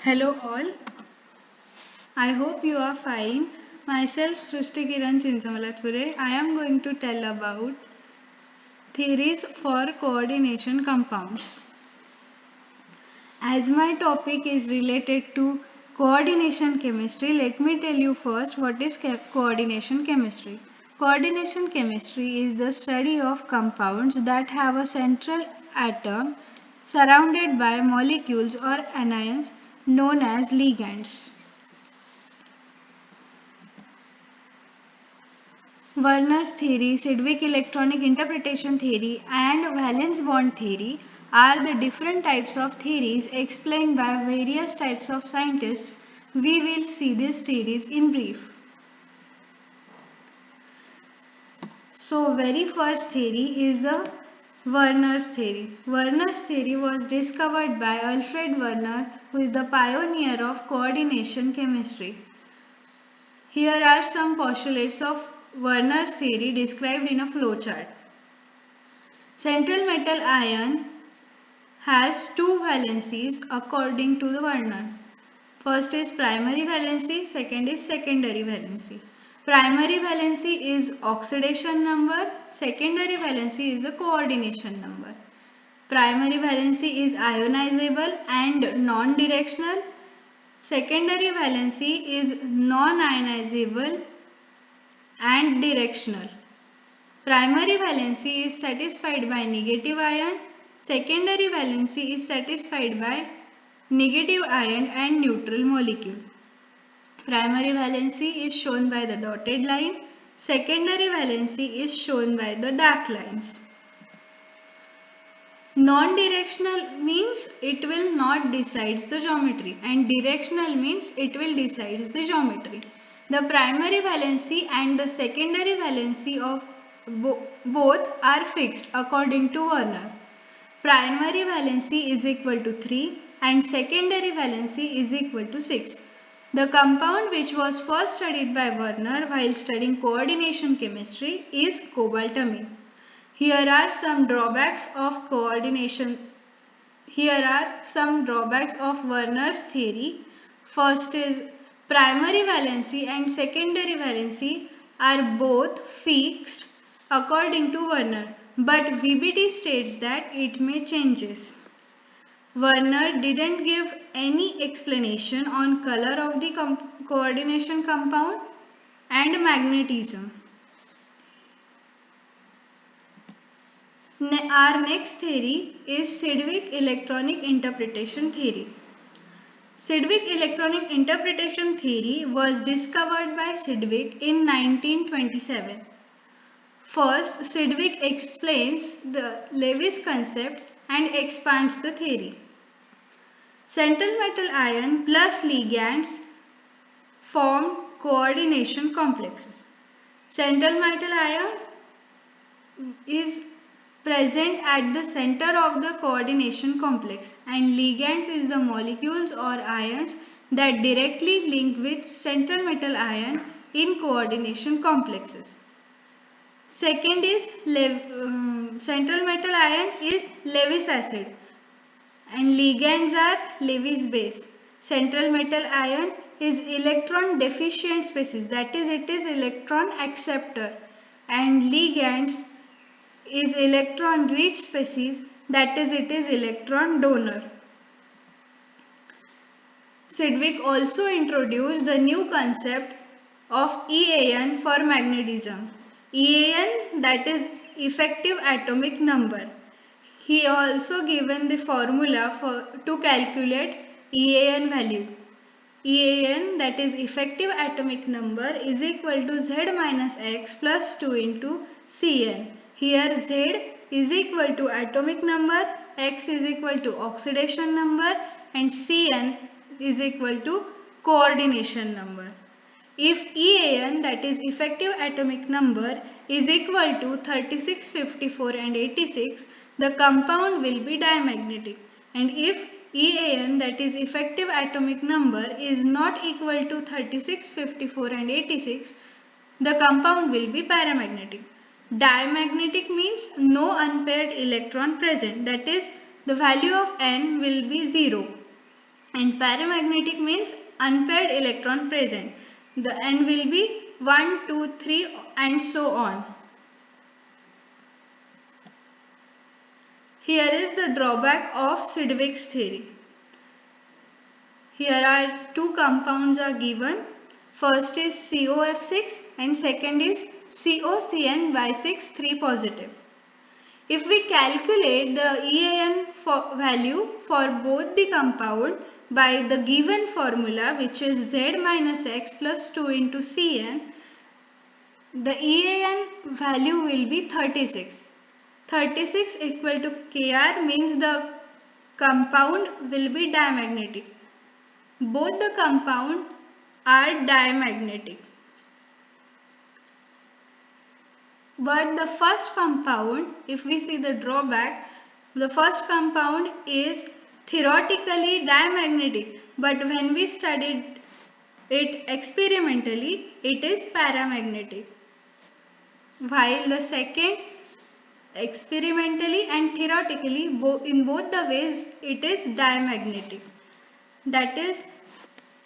Hello all, I hope you are fine. Myself Srushti Kiran Chinchamalatpure. I am going to tell about theories for coordination compounds. As my topic is related to coordination chemistry, let me tell you first what is coordination chemistry. Coordination chemistry is the study of compounds that have a central atom surrounded by molecules or anions known as ligands. Werner's theory, Sedgwick electronic interpretation theory, and valence bond theory are the different types of theories explained by various types of scientists. We will see these theories in brief. So, very first theory is the Werner's theory. Werner's theory was discovered by Alfred Werner, who is the pioneer of coordination chemistry. Here are some postulates of Werner's theory described in a flowchart. Central metal ion has two valencies according to the Werner. First is primary valency, second is secondary valency. Primary valency is oxidation number, secondary valency is the coordination number. Primary valency is ionizable and non-directional. Secondary valency is non-ionizable and directional. Primary valency is satisfied by negative ion. Secondary valency is satisfied by negative ion and neutral molecule. Primary valency is shown by the dotted line. Secondary valency is shown by the dark lines. Non-directional means it will not decide the geometry, and directional means it will decide the geometry. The primary valency and the secondary valency of both are fixed according to Werner. Primary valency is equal to 3 and secondary valency is equal to 6. The compound which was first studied by Werner while studying coordination chemistry is cobaltamine. Here are some drawbacks of coordination. Here are some drawbacks of Werner's theory. First is primary valency and secondary valency are both fixed according to Werner, but VBT states that it may changes. Werner didn't give any explanation on color of the coordination compound and magnetism. Our next theory is Sedgwick electronic interpretation theory. Sedgwick electronic interpretation theory was discovered by Sedgwick in 1927. First, Sedgwick explains the Lewis concepts and expands the theory. Central metal ion plus ligands form coordination complexes. Central metal ion is present at the center of the coordination complex, and ligands is the molecules or ions that directly link with central metal ion in coordination complexes. Second is central metal ion is Lewis acid and ligands are Lewis base. Central metal ion is electron deficient species, that is it is electron acceptor, and ligands is electron rich species, that is it is electron donor. Sedgwick also introduced the new concept of EAN for magnetism. EAN, that is effective atomic number. He also given the formula to calculate EAN value. EAN, that is effective atomic number, is equal to Z minus X plus 2 into Cn. Here Z is equal to atomic number, X is equal to oxidation number, and Cn is equal to coordination number. If EAN, that is effective atomic number, is equal to 36, 54 and 86, the compound will be diamagnetic. And if EAN, that is effective atomic number, is not equal to 36, 54 and 86, the compound will be paramagnetic. Diamagnetic means no unpaired electron present, that is the value of N will be 0. and paramagnetic means unpaired electron present. The N will be 1, 2, 3 and so on. Here is the drawback of Sidgwick's theory. Here are two compounds are given. First is COF6 and second is COCN by 6 3 positive. If we calculate the EAN value for both the compound by the given formula, which is Z minus X plus 2 into Cn, the EAN value will be 36. 36 equal to Kr means the compound will be diamagnetic. Both the compound are diamagnetic. But the first compound, if we see the drawback, the first compound is theoretically diamagnetic, but when we studied it experimentally, it is paramagnetic. While the second, experimentally and theoretically, in both the ways, it is diamagnetic. That is,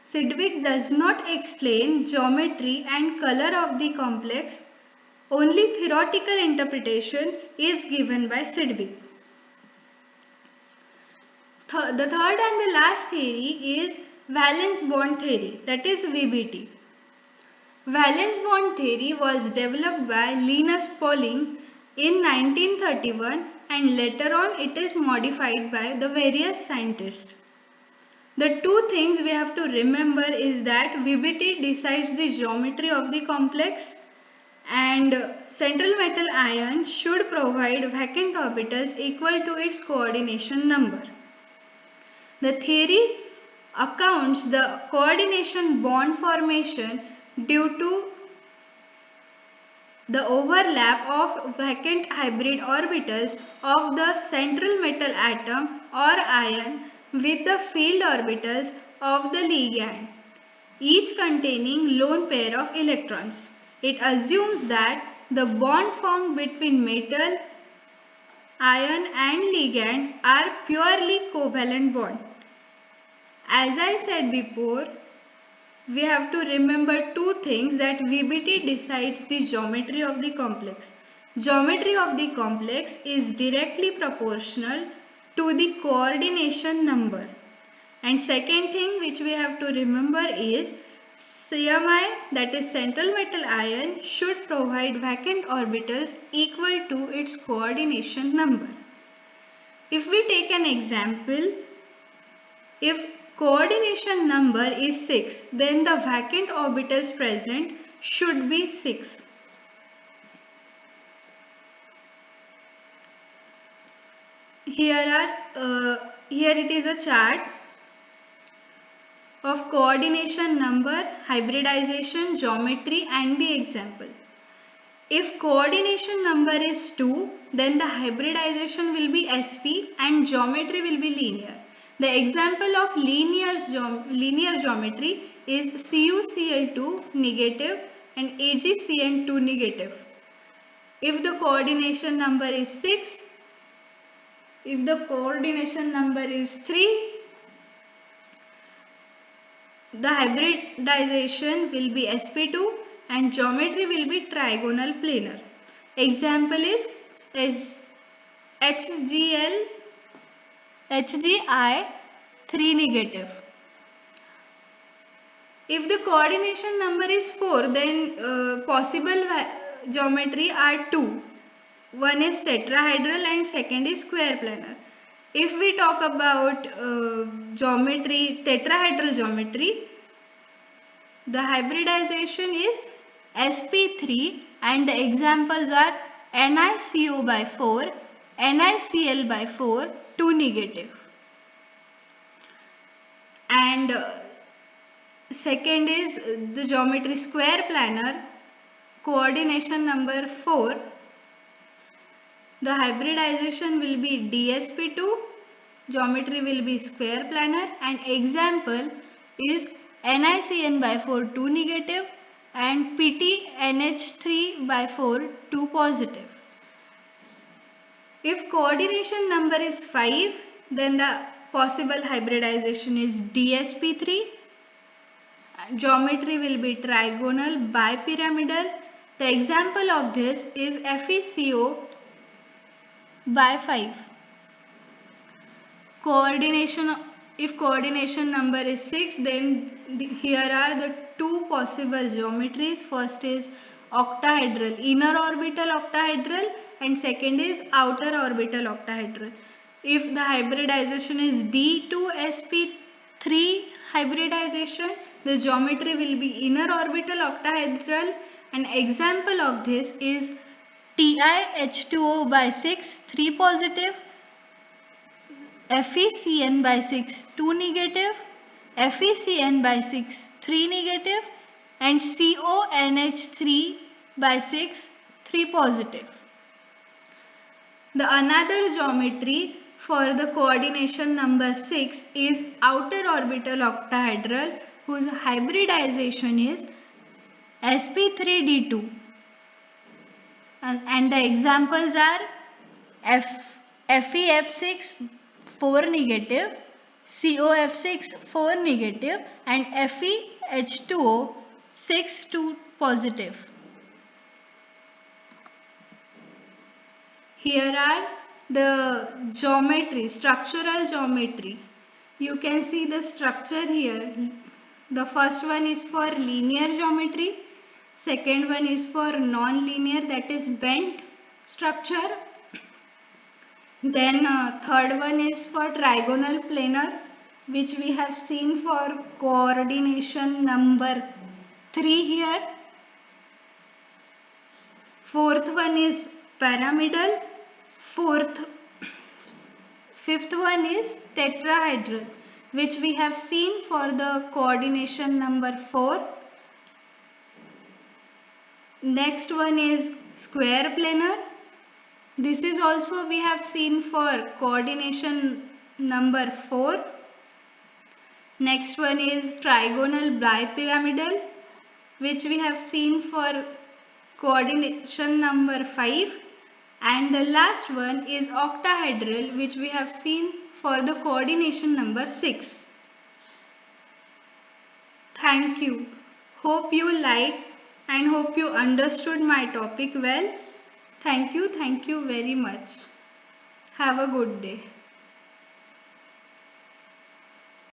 Sidgwick does not explain geometry and color of the complex. Only theoretical interpretation is given by Sidgwick. The third and the last theory is valence bond theory, that is VBT. Valence bond theory was developed by Linus Pauling in 1931 and later on it is modified by the various scientists. The two things we have to remember is that VBT decides the geometry of the complex and central metal ion should provide vacant orbitals equal to its coordination number. The theory accounts the coordination bond formation due to the overlap of vacant hybrid orbitals of the central metal atom or ion with the field orbitals of the ligand, each containing lone pair of electrons. It assumes that the bond formed between metal, ion and ligand are purely covalent bond. As I said before, we have to remember two things, that VBT decides the geometry of the complex. Geometry of the complex is directly proportional to the coordination number. And second thing which we have to remember is CMI, that is central metal ion, should provide vacant orbitals equal to its coordination number. If we take an example, if coordination number is 6, then the vacant orbitals present should be 6. Here it is a chart of coordination number, hybridization, geometry and the example. If coordination number is 2, then the hybridization will be SP and geometry will be linear. The example of linear geometry is CuCl2 negative and AgCN2 negative. If the coordination number is 6, if the coordination number is 3, the hybridization will be sp2 and geometry will be trigonal planar. Example is HGI 3 negative. If the coordination number is 4, then possible geometry are 2. One is tetrahedral and second is square planar. If we talk about geometry, tetrahedral geometry, the hybridization is sp3 and the examples are NiCO by 4, NiCl by 4, 2 negative. And second is the geometry square planar, coordination number 4. The hybridization will be DsP2, geometry will be square planar and example is NiCN by 4 2 negative and PtNH3 by 4 2 positive. If coordination number is 5, then the possible hybridization is DsP3. Geometry will be trigonal bipyramidal. The example of this is FeCO by 5. Coordination, if coordination number is 6, then here are the two possible geometries. First is octahedral, inner orbital octahedral, and second is outer orbital octahedral. If the hybridization is D2sp3 hybridization, the geometry will be inner orbital octahedral. An example of this is TiH2O by 6, 3 positive, FeCN by 6, 2 negative, FeCN by 6, 3 negative, and CONH3 by 6, 3 positive. The another geometry for the coordination number 6 is outer orbital octahedral, whose hybridization is sp3d2. And the examples are FeF6 4 negative, COF6 4 negative, and FeH2O 6 2 positive. Here are the geometry, structural geometry. You can see the structure here. The first one is for linear geometry. Second one is for non-linear, that is bent structure. Then third one is for trigonal planar, which we have seen for coordination number 3 here. Fourth one is pyramidal. Fifth one is tetrahedral, which we have seen for the coordination number 4. Next one is square planar. This is also we have seen for coordination number 4. Next one is trigonal bipyramidal, which we have seen for coordination number 5. And the last one is octahedral, which we have seen for the coordination number 6. Thank you. Hope you liked and hope you understood my topic well. Thank you very much. Have a good day.